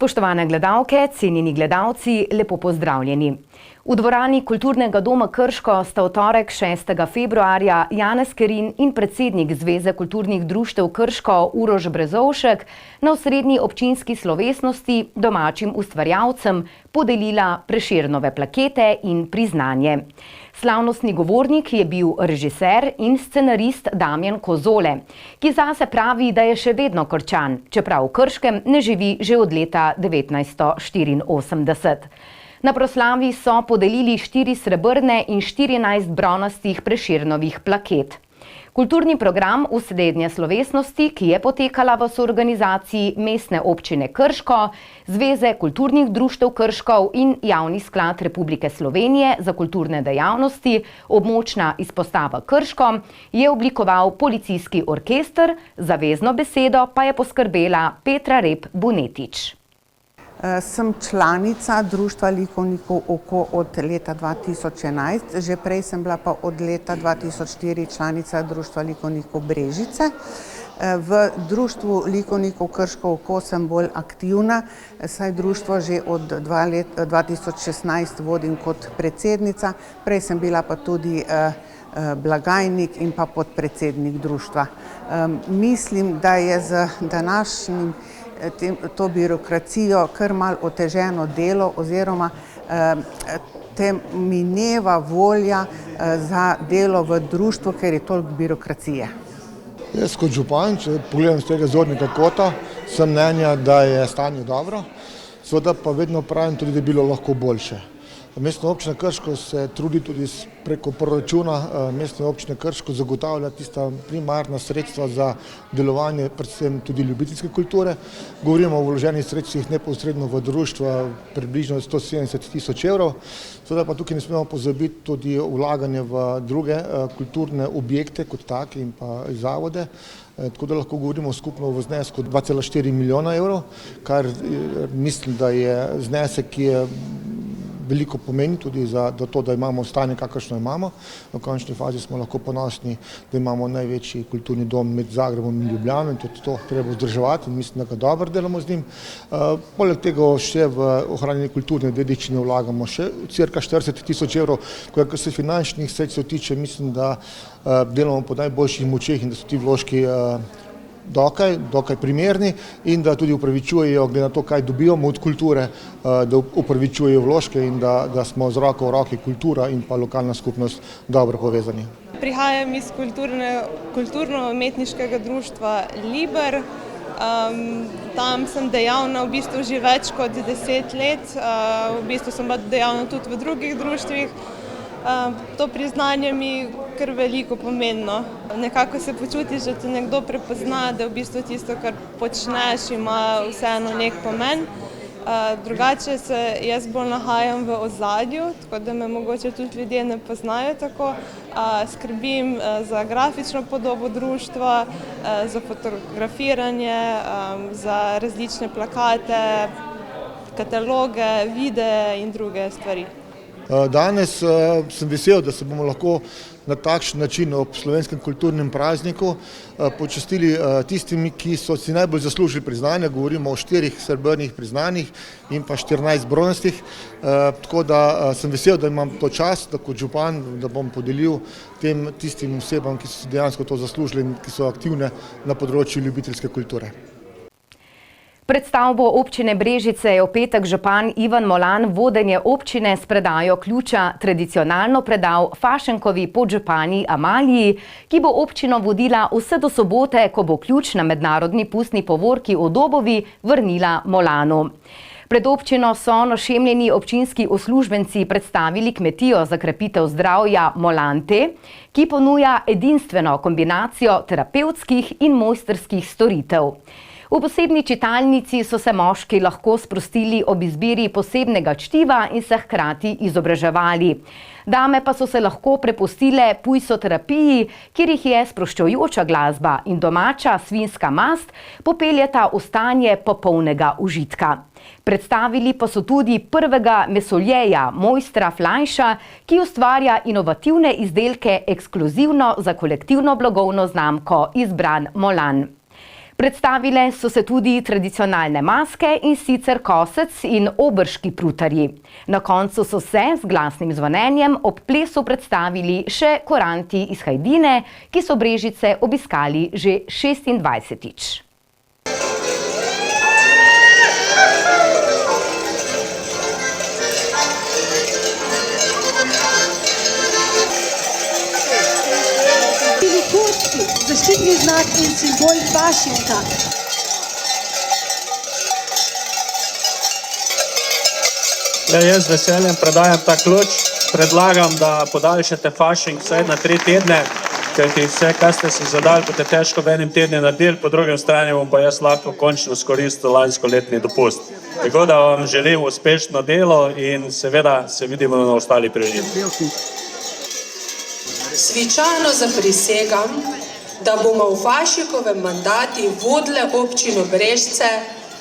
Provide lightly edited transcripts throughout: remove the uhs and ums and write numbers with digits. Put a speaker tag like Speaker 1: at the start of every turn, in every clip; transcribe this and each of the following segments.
Speaker 1: Spoštovane gledalke, cenjeni gledalci, lepo pozdravljeni. V dvorani Kulturnega doma Krško sta v torek 6. februarja Janez Kerin in predsednik Zveze kulturnih društev Krško Uroš Brezovšek na osrednji občinski slovesnosti domačim ustvarjalcem podelila Prešernove plakete in priznanje. Slavnostni govornik je bil režiser in scenarist Damjan Kozole, ki zase pravi, da je še vedno Krčan, čeprav v Krškem ne živi že od leta 1984. Na proslavi so podelili 4 srebrne in 14 bronastih Prešernovih plaket. Kulturni program usrednje slovesnosti, ki je potekala v soorganizaciji Mestne občine Krško, Zveze kulturnih društev Krško in Javni sklad Republike Slovenije za kulturne dejavnosti, območna izpostava Krško, je oblikoval policijski orkester, za vezno besedo pa je poskrbela Petra Rep Bunetič.
Speaker 2: Sem članica Društva likovnikov Oko od leta 2011, že prej sem bila pa od leta 2004 članica Društva likovnikov Brežice. V Društvu likovnikov Krško Oko sem bolj aktivna, saj društvo že od 2016 vodim kot predsednica, prej sem bila pa tudi blagajnik in pa podpredsednik društva. Mislim, da je z današnjim to birokracijo kar malo oteženo delo oziroma te mineva volja za delo v društvu, ker je toliko birokracije.
Speaker 3: Jaz kot župan, če pogledam z tega zornega kota, sem mnenja, da je stanje dobro, seveda pa vedno pravim tudi, da bi bilo lahko boljše. Mestna občina Krško se trudi tudi preko proračuna Mestne občine Krško zagotavlja tista primarna sredstva za delovanje predvsem tudi ljubiteljske kulture. Govorimo o vloženih sredstvih neposredno v društva približno 170 000 evrov. Seveda pa tukaj ne smemo pozabiti tudi vlaganje v druge kulturne objekte kot take in pa zavode. Tako da lahko govorimo skupno v znesku 2,4 milijona evrov, kar mislim, da je znesek, ki je veliko pomeni tudi za to, da imamo stanje, kakršno imamo. V končni fazi smo lahko ponosni, da imamo največji kulturni dom med Zagrebom in Ljubljano in tudi to treba vzdrževati in mislim, da ga dobro delamo z njim. Poleg tega še v ohranjanje kulturne dediščine vlagamo še cirka 40 000 evrov, kar se finančnih sredstev tiče, mislim, da delamo po najboljših močeh in da so ti vložki dokaj primerni in da tudi upravičujejo, glede na to, kaj dobivamo od kulture, da upravičujejo vložke in da smo z roko v roki kultura in pa lokalna skupnost dobro povezani.
Speaker 4: Prihajam iz kulturno-umetniškega društva Liber. Tam sem dejavna v bistvu že več kot 10 let. V bistvu sem bila dejavna tudi v drugih društvih. To priznanje mi kar veliko pomembno. Nekako se počutiš, da te nekdo prepozna, da v bistvu tisto, kar počneš, ima vseeno nek pomen. Drugače se jaz bolj nahajam v ozadju, tako da me mogoče tudi ljudje ne poznajo tako. Skrbim za grafično podobo društva, za fotografiranje, za različne plakate, kataloge, videe in druge stvari.
Speaker 3: Danes sem vesel, da se bomo lahko na takšen način ob slovenskem kulturnem prazniku počastili tistimi, ki so si najbolj zaslužili priznanja. Govorimo o 4 srebrnih priznanjih in pa 14 bronastih. Tako da sem vesel, da imam to čast, da kot župan, da bom podelil tistim osebam, ki so dejansko to zaslužili in ki so aktivne na področju ljubiteljske kulture.
Speaker 1: Pred stavbo občine Brežice je v petek župan Ivan Molan vodenje občine s predajo ključa tradicionalno predal Fašenkovi podžupani Amaliji, ki bo občino vodila vse do sobote, ko bo ključ na mednarodni pustni povorki v Dobovi vrnila Molanu. Pred občino so našemljeni občinski uslužbenci predstavili kmetijo za krepitev zdravja Molante, ki ponuja edinstveno kombinacijo terapevtskih in mojstrskih storitev. V posebni čitalnici so se moški lahko sprostili ob izbiri posebnega čtiva in se hkrati izobraževali. Dame pa so se lahko prepustile pujsoterapiji, kjer jih je sproščujoča glasba in domača svinjska mast popeljeta v stanje popolnega užitka. Predstavili pa so tudi prvega mesoljeja, mojstra Flajša, ki ustvarja inovativne izdelke ekskluzivno za kolektivno blagovno znamko Izbran Molan. Predstavile so se tudi tradicionalne maske, in sicer kosec in obrški prutarji. Na koncu so se z glasnim zvonjenjem ob plesu predstavili še koranti iz Hajdine, ki so Brežice obiskali že 26.
Speaker 5: Zaščitni znak in simbol fašenka.
Speaker 6: Jaz z veseljem predajam ta ključ. Predlagam, da podaljšate fašenk vsaj na 3 tedne, kajti vse, kar ste si zadali, boste težko v enem tednu naredili, po drugi strani bom pa jaz lahko končno izkoristil lanskoletni dopust. Tako da vam želim uspešno delo in seveda se vidimo na ostali prireditvi.
Speaker 7: Svečano zaprisegam, da bomo v Fašekovem mandatu vodile občino Brežice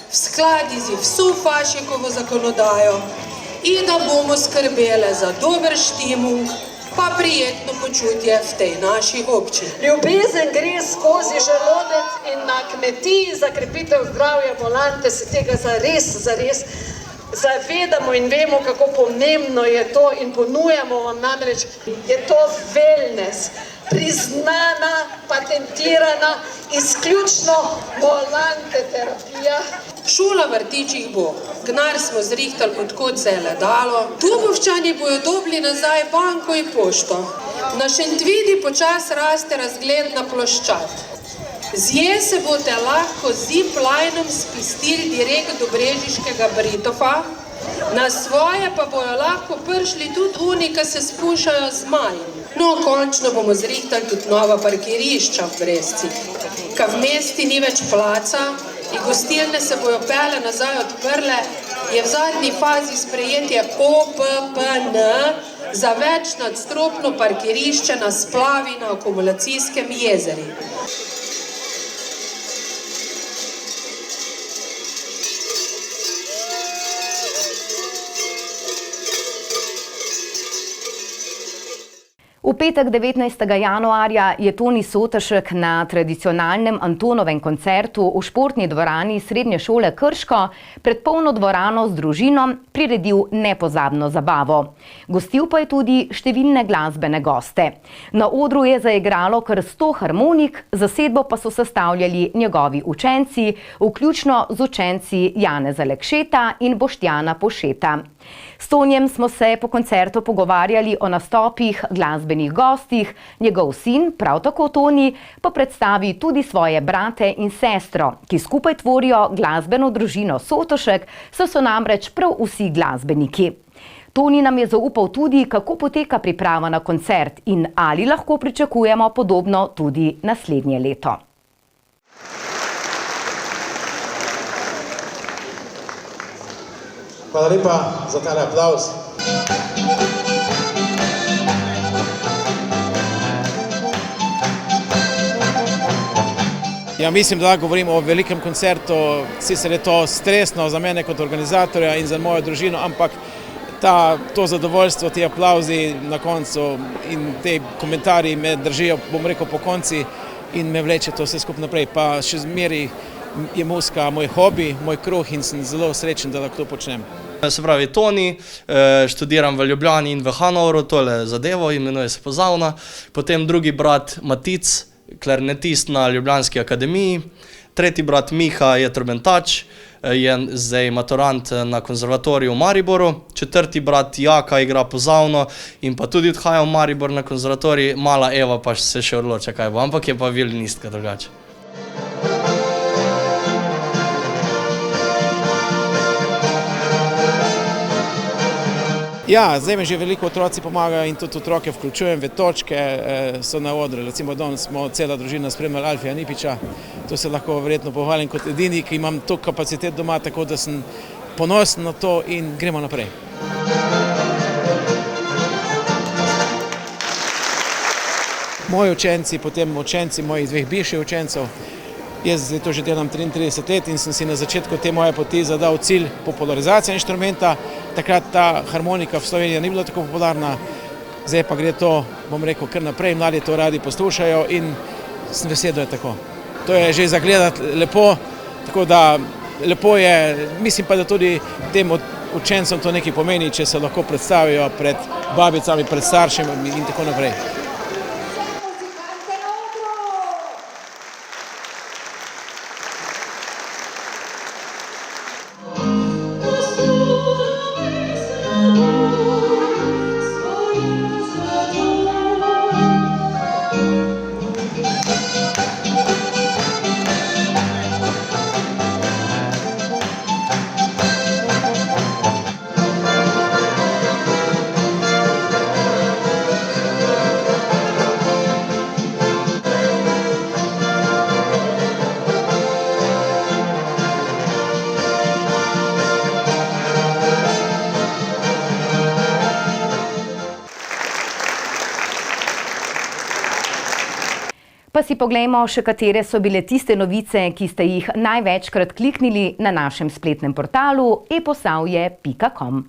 Speaker 7: v skladu z vso Fašekovo zakonodajo in da bomo skrbele za dober štimung pa prijetno počutje v tej naši občini.
Speaker 5: Ljubezen gre skozi želodec in na kmetiji za krepitev zdravja volante se tega zares zavedamo in vemo, kako pomembno je to in ponujamo vam namreč, je to wellness, priznana, patentirana, izključno volante terapija.
Speaker 7: Šola v vrtičih bo, gnar smo zrihtali, odkot se je le dalo. Dubovčani bojo dobili nazaj banko in pošto. Na Šentvidi počas raste razgledna ploščad. Zje se boste lahko z zip-linom spustili direkt do Brežiškega Britofa, na svoje pa bojo lahko prišli tudi oni, ki se spuščajo z majem. No, končno bomo zrihtali tudi nova parkirišča v Brežicah. Ka v mesti ni več placa in gostilne se bojo pele nazaj odprle, je v zadnji fazi sprejetje OPPN za večnadstropno parkirišče na splavi na akumulacijskem jezeri.
Speaker 1: V petek 19. januarja je Toni Sotošek na tradicionalnem Antonovem koncertu v športni dvorani Srednje šole Krško pred polno dvorano z družino priredil nepozabno zabavo. Gostil pa je tudi številne glasbene goste. Na odru je zaigralo kar 100 harmonik, zasedbo pa so sestavljali njegovi učenci, vključno z učenci Janeza Lekšeta in Boštjana Pošeta. S Tonijem smo se po koncertu pogovarjali o nastopih, glasbenih gostih, njegov sin, prav tako Toni, pa predstavi tudi svoje brate in sestro, ki skupaj tvorijo glasbeno družino Sotošek, so namreč prav vsi glasbeniki. Toni nam je zaupal tudi, kako poteka priprava na koncert in ali lahko pričakujemo podobno tudi naslednje leto.
Speaker 8: Hvala lepa za tale aplavz.
Speaker 9: Ja, mislim, da govorim o velikem koncertu, sicer je to stresno za mene kot organizatorja in za mojo družino, ampak to zadovoljstvo, ti aplavzi na koncu in te komentarji me držijo, bom rekel, po konci in me vleče to vse skupaj naprej. Pa še zmeri je muzika moj hobi, moj kruh in sem zelo srečen, da lahko to počnem.
Speaker 10: Se pravi Toni, študiram v Ljubljani in v Hanovru, tole zadevo, imenuje se Pozavna. Potem drugi brat Matic, klarnetist na Ljubljanski akademiji. Tretji brat Miha je trobentač, je zdaj maturant na konzervatoriju v Mariboru. Četrti brat Jaka igra pozavno in pa tudi odhaja v Maribor na konzervatorij. Mala Eva pa se še odloča, kaj bo, ampak je pa violinistka drugače.
Speaker 9: Ja, zdaj mi že veliko otroci pomagajo in tudi otroke vključujem v točke, so na odru. Recimo danes smo cela družina spremljali Alfija Nipiča, to se lahko verjetno pohvalim kot edini, ki imam to kapacitet doma, tako da sem ponosen na to in gremo naprej. Moji učenci, potem učenci mojih dveh bivših učencev, jaz zdaj to že delam 33 let in sem si na začetku te moje poti zadal cilj popularizacije inštrumenta. Takrat ta harmonika v Sloveniji ni bila tako popularna, zdaj pa gre to, bom rekel, kar naprej, mladi to radi poslušajo in sem vesel, da je tako. to je že zagledati lepo, tako da lepo je, mislim pa, da tudi tem učencem to nekaj pomeni, če se lahko predstavijo pred babicami, pred staršemi in tako naprej.
Speaker 1: Pa si poglejmo še, katere so bile tiste novice, ki ste jih največkrat kliknili na našem spletnem portalu eposavje.com.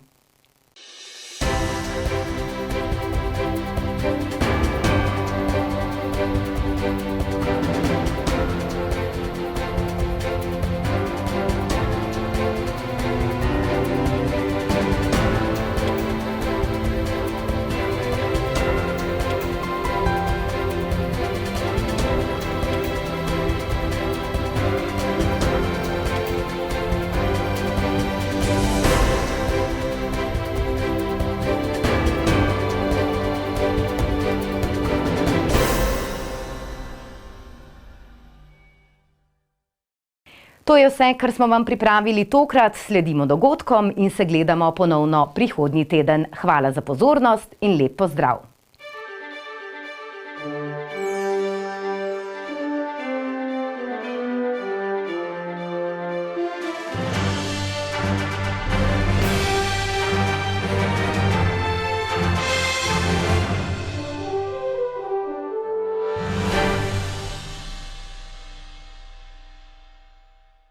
Speaker 1: To je vse, kar smo vam pripravili tokrat. Sledimo dogodkom in se gledamo ponovno prihodnji teden. Hvala za pozornost in lep pozdrav!